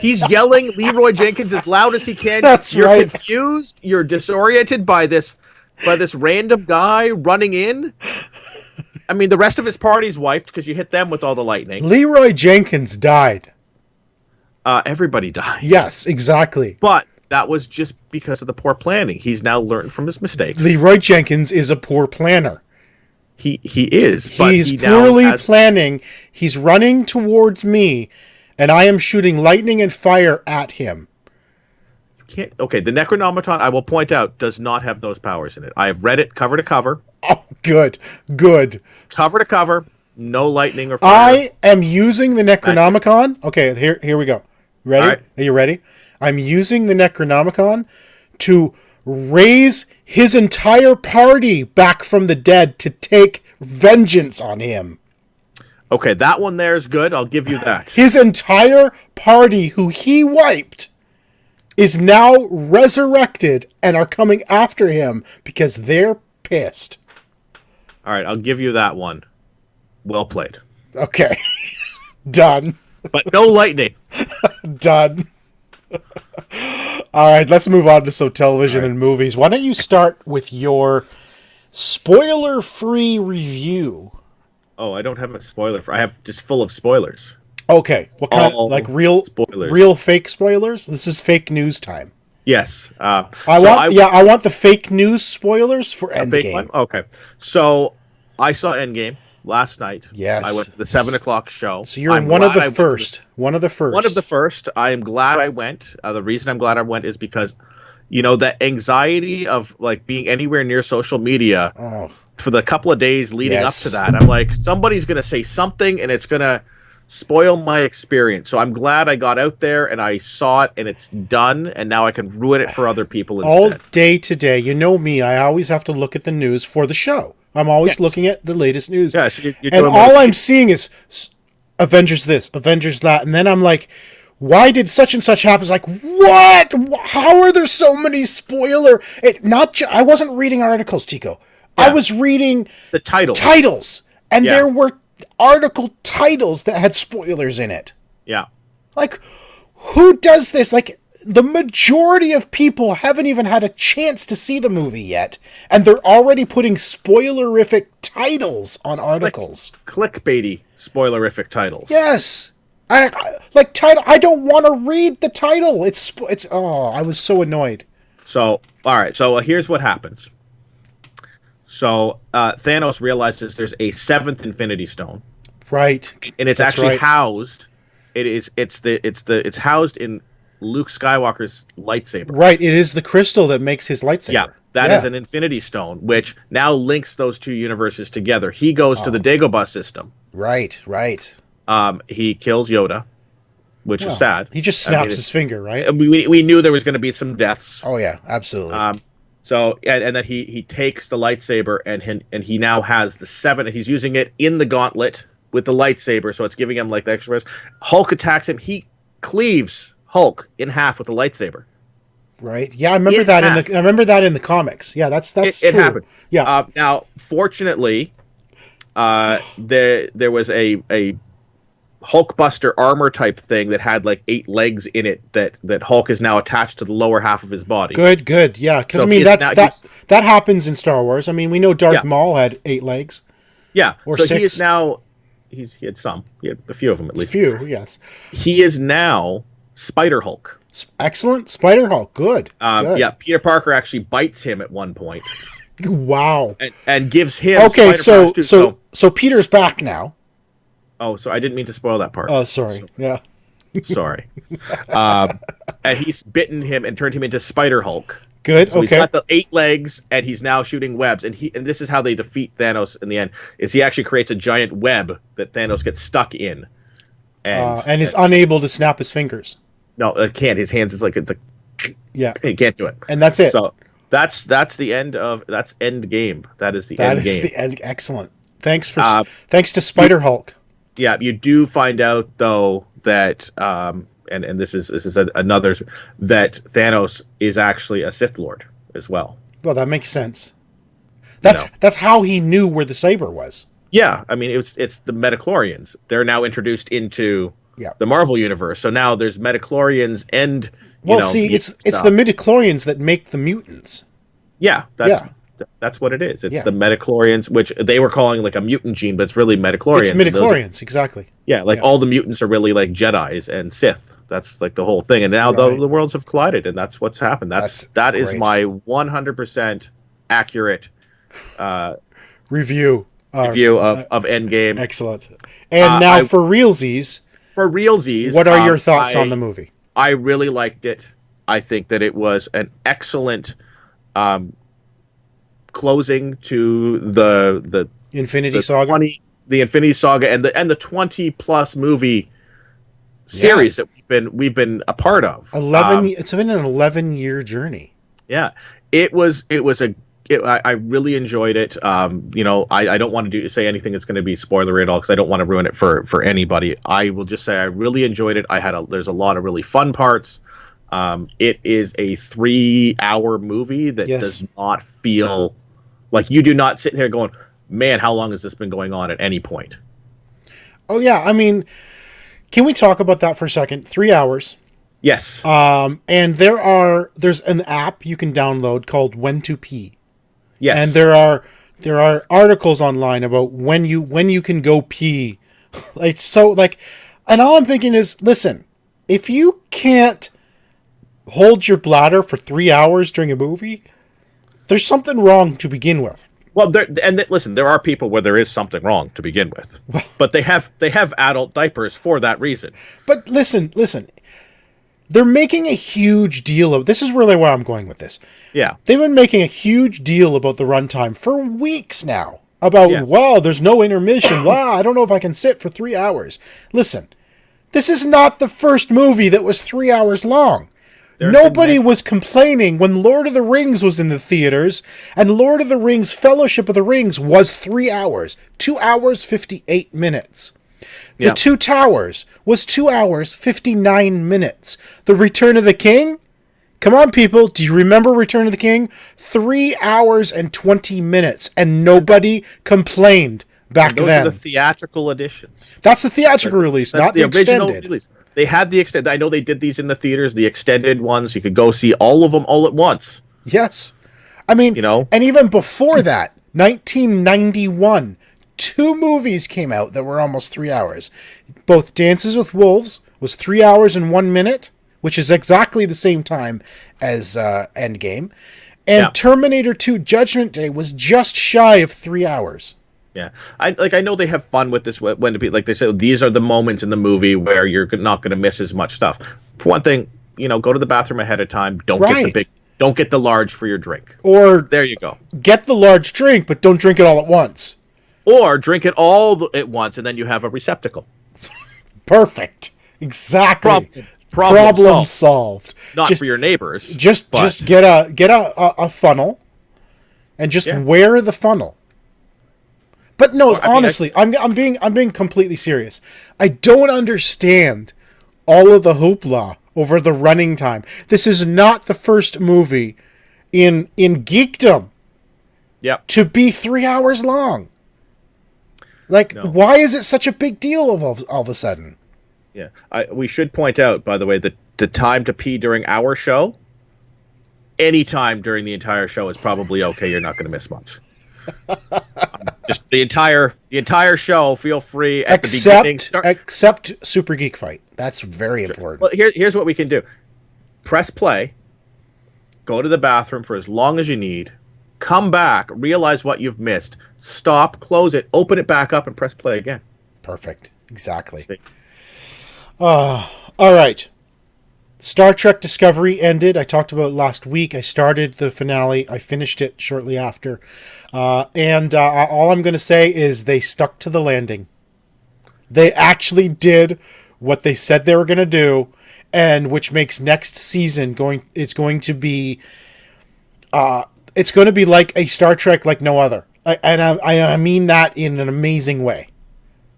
He's yelling Leroy Jenkins as loud as he can. You're confused. You're disoriented by this random guy running in. I mean, the rest of his party's wiped because you hit them with all the lightning. Leroy Jenkins died. Everybody died. Yes, exactly. But that was just because of the poor planning. He's now learned from his mistakes. Leroy Jenkins is a poor planner. He is. He's poorly planning. He's running towards me, and I am shooting lightning and fire at him. You can't. Okay, the Necronomicon, I will point out, does not have those powers in it. I have read it cover to cover. Oh, good. Cover to cover. No lightning or fire. I am using the Necronomicon. Okay, here we go. Ready? Right. Are you ready? I'm using the Necronomicon to raise his entire party back from the dead to take vengeance on him. Okay, that one there is good. I'll give you that. His entire party, who he wiped, is now resurrected and are coming after him because they're pissed. All right, I'll give you that one. Well played. Okay. Done. But no lightning. Done. All right, let's move on to some television and movies. Why don't you start with your spoiler-free review? Oh, I don't have a spoiler. I have just full of spoilers. Okay, what kind? Like real spoilers? Real fake spoilers? This is fake news time. Yes. I want the fake news spoilers for Endgame. Okay, so I saw Endgame last night. Yes. I went to the 7:00 show. So you're one of the first. One of the first. I am glad I went. The reason I'm glad I went is because, that anxiety of like being anywhere near social media for the couple of days leading up to that. I'm like, somebody's going to say something and it's going to spoil my experience. So I'm glad I got out there and I saw it and it's done. And now I can ruin it for other people instead. All day today. You know me. I always have to look at the news for the show. I'm always looking at the latest news. Yeah, so and all I'm seeing is Avengers this, Avengers that. And then I'm like, why did such and such happen? It's like, what? How are there so many spoiler? I wasn't reading articles, Tico. Yeah. I was reading the titles. And there were article titles that had spoilers in it. Yeah. Like, who does this? Like, the majority of people haven't even had a chance to see the movie yet, and they're already putting spoilerific titles on articles. Like clickbaity spoilerific titles. Yes. I don't want to read the title. I was so annoyed. So, all right. So here's what happens. So Thanos realizes there's a 7th Infinity Stone. Right. And it's housed. It's housed in Luke Skywalker's lightsaber. Right, it is the crystal that makes his lightsaber. Yeah, that is an Infinity Stone, which now links those two universes together. He goes to the Dagobah system. Right. He kills Yoda, which is sad. He just snaps his finger, right? We knew there was going to be some deaths. Oh yeah, absolutely. So and then he takes the lightsaber and he now has the 7. And he's using it in the gauntlet with the lightsaber, so it's giving him like the extra. Hulk attacks him. He cleaves Hulk in half with a lightsaber. Right. Yeah, I remember that in the comics. Yeah, that's true. It happened. Yeah. Now, fortunately, there was a Hulkbuster armor type thing that had like 8 legs in it that Hulk is now attached to the lower half of his body. Good. Yeah, because that happens in Star Wars. I mean, we know Darth Maul had 8 legs. Yeah. Or so 6. He is now. He had some. He had a few of them at least. A few, yes. He is now Spider Hulk. Excellent. Spider Hulk. Good. Good. Yeah, Peter Parker actually bites him at one point. Wow. And gives him okay, Spider powers too, so Peter's back now. Oh, so I didn't mean to spoil that part. Oh, sorry. Yeah. Sorry. And he's bitten him and turned him into Spider Hulk. Good. So okay. he's got the 8 legs, and he's now shooting webs. And this is how they defeat Thanos in the end. Is he actually creates a giant web that Thanos gets stuck in, and is unable to snap his fingers. No, it can't. His hands is like yeah. He can't do it. And that's it. So that's the end of Endgame. That is the end game. That is the end. Excellent. Thanks to Spider Hulk. Yeah, you do find out though that and this is another that Thanos is actually a Sith Lord as well. Well, that makes sense. That's how he knew where the saber was. Yeah, I mean it's the Metachlorians. They're now introduced into the Marvel universe. So now there's Metachlorians and it's the midichlorians that make the mutants. Yeah, that's what it is. It's the Metachlorians, which they were calling like a mutant gene, but it's really Metachlorians. It's midichlorians, exactly. Yeah, all the mutants are really like Jedis and Sith. That's like the whole thing. And now the worlds have collided, and that's what's happened. That is my 100% accurate review of Endgame. Excellent. And now for realsies. For realsies, what are your thoughts on the movie? I really liked it. I think that it was an excellent closing to the Infinity Saga, the Infinity Saga, and the 20+ movie series that we've been a part of. It's been an 11-year journey. Yeah, I really enjoyed it. I don't want to say anything that's going to be spoilery at all because I don't want to ruin it for anybody. I will just say I really enjoyed it. There's a lot of really fun parts. It is a 3-hour movie that does not feel like you do not sit here going, man, how long has this been going on at any point? Oh yeah, I mean, can we talk about that for a second? 3 hours. Yes. And there's an app you can download called When to Pee. Yes. And there are articles online about when you can go pee. And all I'm thinking is, listen, if you can't hold your bladder for 3 hours during a movie, there's something wrong to begin with. Well, listen, there are people where there is something wrong to begin with, but they have adult diapers for that reason. But listen, they're making a huge deal of this. Is really where I'm going with this. Yeah, they've been making a huge deal about the runtime for weeks now. About there's no intermission. Wow, I don't know if I can sit for 3 hours. Listen, this is not the first movie that was 3 hours long. Nobody was complaining when Lord of the Rings was in the theaters, and Lord of the Rings Fellowship of the Rings was 3 hours. 2 hours, 58 minutes. The Two Towers was 2 hours, 59 minutes. The Return of the King? Come on, people. Do you remember Return of the King? 3 hours and 20 minutes, and nobody complained back then. Those are the theatrical editions. That's the theatrical release, not the original extended. Release. They had the extended. I know they did these in the theaters, the extended ones. You could go see all of them all at once. Yes. I mean, and even before that, 1991, 2 movies came out that were almost 3 hours. Both Dances with Wolves was 3 hours and 1 minute, which is exactly the same time as Endgame. And Terminator 2 Judgment Day was just shy of 3 hours. Yeah, I know they have fun with this when to be like they say these are the moments in the movie where you're not going to miss as much stuff. For one thing, go to the bathroom ahead of time. Don't get the large for your drink. Or there you go. Get the large drink, but don't drink it all at once. Or drink it all at once, and then you have a receptacle. Perfect. Exactly. Problem solved. Not for your neighbors. Just get a funnel, and just wear the funnel. But no, honestly, I'm being completely serious. I don't understand all of the hoopla over the running time. This is not the first movie in geekdom to be 3 hours long. Why is it such a big deal all of a sudden? Yeah, we should point out, by the way, that the time to pee during our show, any time during the entire show is probably okay. You're not going to miss much. Just the entire show. Feel free at the beginning. Except Super Geek Fight. That's very important. Well, here's what we can do. Press play. Go to the bathroom for as long as you need. Come back. Realize what you've missed. Stop. Close it. Open it back up and press play again. Perfect. Exactly. All right. Star Trek Discovery ended. I talked about it last week. I started the finale. I finished it shortly after. And all I'm going to say is they stuck to the landing. They actually did what they said they were going to do, and which makes next season going to be like a Star Trek like no other. I mean that in an amazing way.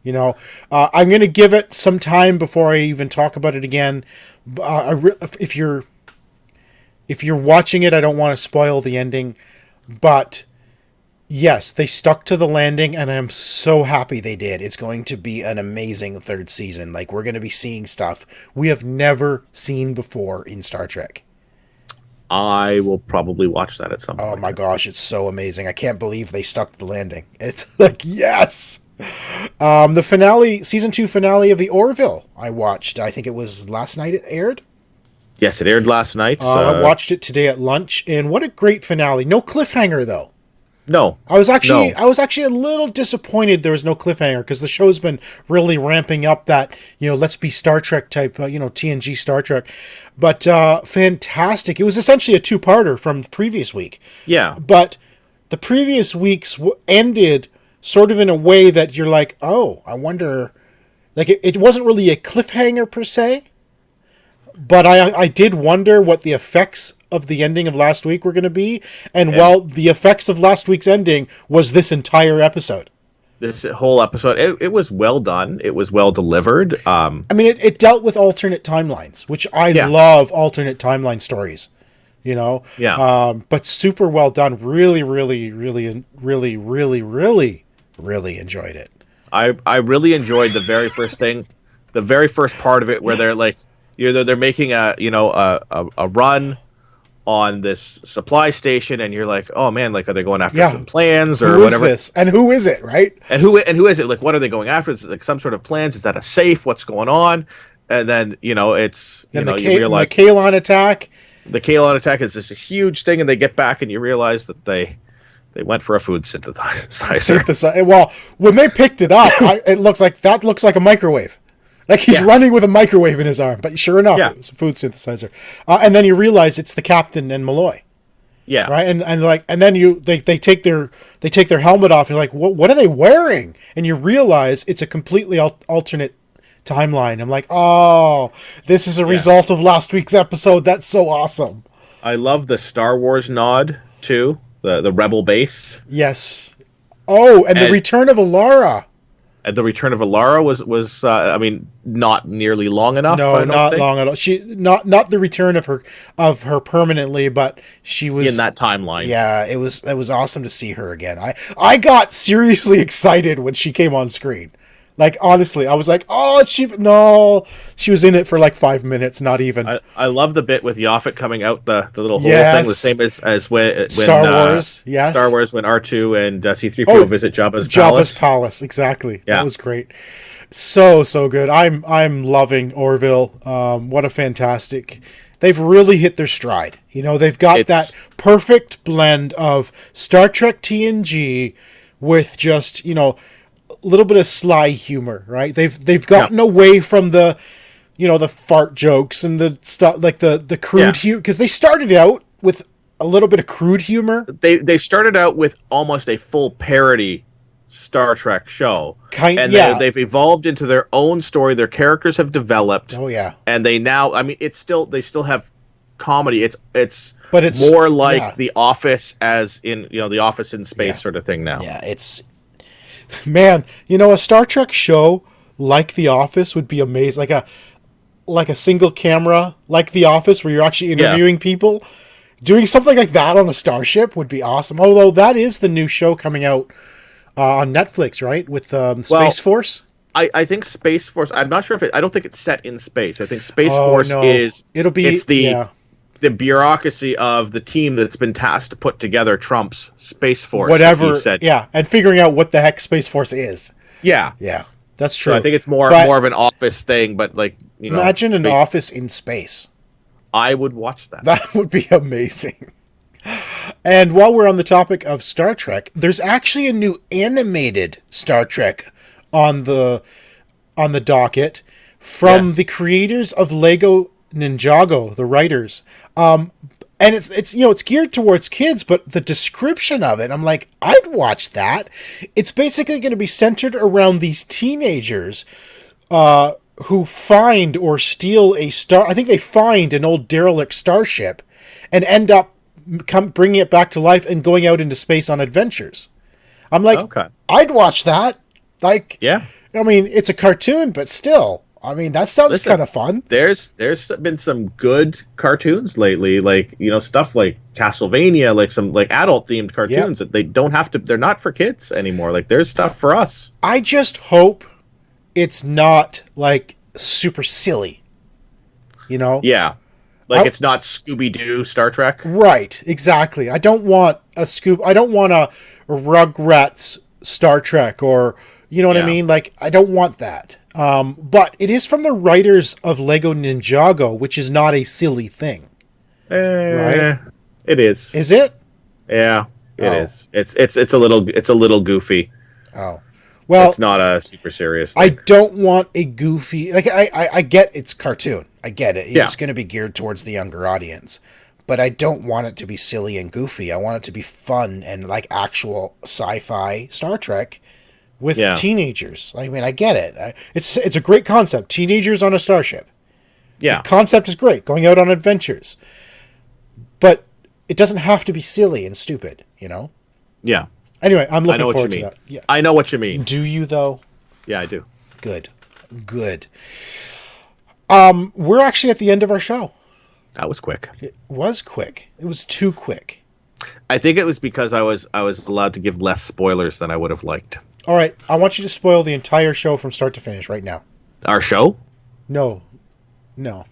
You know, I'm going to give it some time before I even talk about it again. If you're watching it, I don't want to spoil the ending, but yes, they stuck to the landing, and I'm so happy they did. It's going to be an amazing third season. Like, we're going to be seeing stuff we have never seen before in Star Trek. I will probably watch that at some point. Oh my gosh, it's so amazing. I can't believe they stuck to the landing. It's like, yes! The finale, season 2 finale of the Orville, I watched. I think it was last night it aired. Yes, it aired last night. I watched it today at lunch, and what a great finale. No cliffhanger, though. No. I was actually a little disappointed there was no cliffhanger, because the show's been really ramping up that, let's be Star Trek type, TNG Star Trek. But fantastic. It was essentially a two-parter from the previous week. Yeah. But the previous weeks ended sort of in a way that you're like, oh, I wonder... Like, it wasn't really a cliffhanger per se, but I did wonder what the effects of the ending of last week were going to be. And well, the effects of last week's ending was this entire episode. This whole episode, it was well done. It was well delivered. I mean, it dealt with alternate timelines, which I love alternate timeline stories. Yeah. But super well done. Really, really, really, really, really, really, really enjoyed it. I really enjoyed the very first thing, the very first part of it, where they're like, they're making a run on this supply station, and you're like, oh man, like, are they going after some plans or whatever? Who is this? And who is it, right? And who is it? Like, what are they going after? Is it like some sort of plans? Is that a safe? What's going on? And then, it's, you realize... The Kaelon attack. The Kaelon attack is this huge thing, and they get back, and you realize that they went for a food synthesizer. Well, when they picked it up, it looks like a microwave. Like, he's running with a microwave in his arm, but sure enough, it was a food synthesizer. And then you realize it's the captain and Malloy. Yeah. Right. And then they take their helmet off. And you're like, what are they wearing? And you realize it's a completely alternate timeline. I'm like, oh, this is a result of last week's episode. That's so awesome. I love the Star Wars nod too. The Rebel base. Yes. Oh, and the return of Alara. And the return of Alara was not nearly long enough. No, not long at all. She not the return of her permanently, but she was in that timeline. Yeah, it was awesome to see her again. I got seriously excited when she came on screen. Like, honestly, I was like, oh, she was in it for like 5 minutes, not even. I love the bit with Yaphet coming out the little hole thing, the same as when Star Wars, yes. Star Wars, when R2 and C-3PO visit Jabba's palace. Jabba's palace, exactly. Yeah. That was great. So good. I'm loving Orville. What a fantastic... They've really hit their stride. They've got that perfect blend of Star Trek TNG with just, a little bit of sly humor, right? They've gotten away from the, the fart jokes and the stuff, like the crude humor, because they started out with a little bit of crude humor. They started out with almost a full parody Star Trek show, they've evolved into their own story. Their characters have developed. Oh yeah, and they now, they still have comedy. It's more like The Office, as in The Office in space sort of thing now. Yeah, it's. Man, a Star Trek show like The Office would be amazing. Like a single camera, like The Office, where you're actually interviewing people. Doing something like that on a starship would be awesome. Although that is the new show coming out on Netflix, right? With Space Force. I think Space Force. I'm not sure if I don't think it's set in space. I think Space Force is. It'll be. the bureaucracy of the team that's been tasked to put together Trump's Space Force. Whatever. He said. Yeah, and figuring out what the heck Space Force is. Yeah. Yeah, that's true. So I think it's more of an office thing, but like, you know. Imagine an office in space. I would watch that. That would be amazing. And while we're on the topic of Star Trek, there's actually a new animated Star Trek on the docket from the creators of Lego Ninjago, the writers. And it's it's geared towards kids, but the description of it, I'm like, I'd watch that. It's basically going to be centered around these teenagers who find or steal a star. I think they find an old derelict starship and end up bringing it back to life and going out into space on adventures. I'm like, okay. I'd watch that. Like, yeah. I mean, it's a cartoon, but still, I mean, that sounds kind of fun. There's been some good cartoons lately, like, stuff like Castlevania, like some like adult themed cartoons that they don't have to. They're not for kids anymore. Like, there's stuff for us. I just hope it's not like super silly. Yeah. Like, it's not Scooby-Doo Star Trek. Right, exactly. I don't want a Rugrats Star Trek, or, you know what I mean? Like, I don't want that. But it is from the writers of Lego Ninjago, which is not a silly thing. Right? It is. Is it? Yeah, it is. It's a little goofy. Oh. Well, it's not a super serious thing. I don't want a goofy... Like, I get it's cartoon. I get it. It's going to be geared towards the younger audience. But I don't want it to be silly and goofy. I want it to be fun and like actual sci-fi Star Trek with teenagers. I mean, I get it. It's a great concept. Teenagers on a starship. Yeah. The concept is great. Going out on adventures. But it doesn't have to be silly and stupid, Yeah. Anyway, I'm looking forward to that. Yeah. I know what you mean. Do you, though? Yeah, I do. Good. We're actually at the end of our show. That was quick. It was quick. It was too quick. I think it was because I was allowed to give less spoilers than I would have liked. All right. I want you to spoil the entire show from start to finish right now. Our show? No,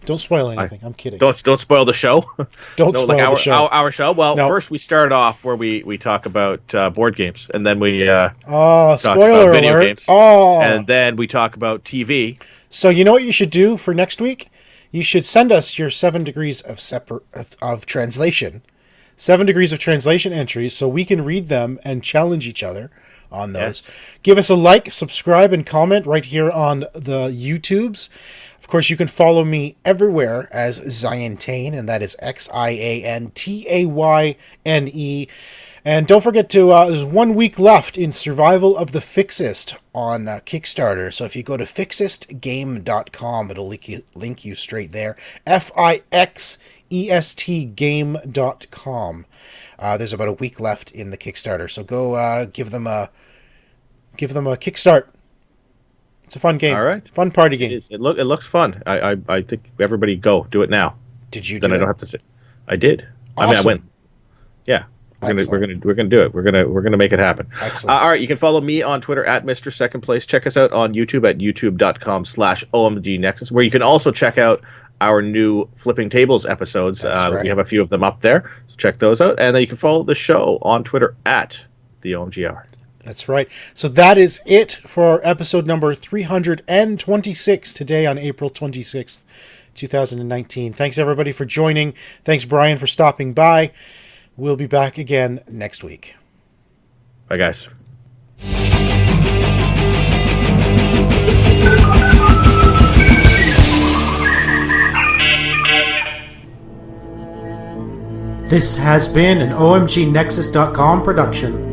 don't spoil anything. I'm kidding. Don't spoil the show. Don't spoil the show. Our show. Well, first we start off where we talk about board games, and then we talk spoiler about video alert. games. And then we talk about TV. So you know what you should do for next week? You should send us your 7 degrees of translation, 7 degrees of translation entries, so we can read them and challenge each other on those. Yes. Give us a like, subscribe, and comment right here on the YouTubes. Of course, you can follow me everywhere as Ziantane, and that is Xiantayne. And don't forget to, there's 1 week left in Survival of the Fixest on Kickstarter. So if you go to fixestgame.com, it'll link you straight there. FIXEST game.com. There's about a week left in the Kickstarter. So go give them a kickstart. It's a fun game. All right. Fun party game. It looks fun. I think everybody go. Do it now. Did you do Then it? I don't have to sit. I did. Awesome. I win. Yeah. We're gonna do it. We're gonna make it happen. Excellent. All right, you can follow me on Twitter at Mr. Second Place. Check us out on YouTube at youtube.com/OMG Nexus, where you can also check out our new Flipping Tables episodes. Right. We have a few of them up there, so check those out. And then you can follow the show on Twitter at the OMG Hour. That's right. So that is it for episode number 326 today on April 26th, 2019. Thanks everybody for joining. Thanks Brian for stopping by. We'll be back again next week. Bye, guys. This has been an OMGNexus.com production.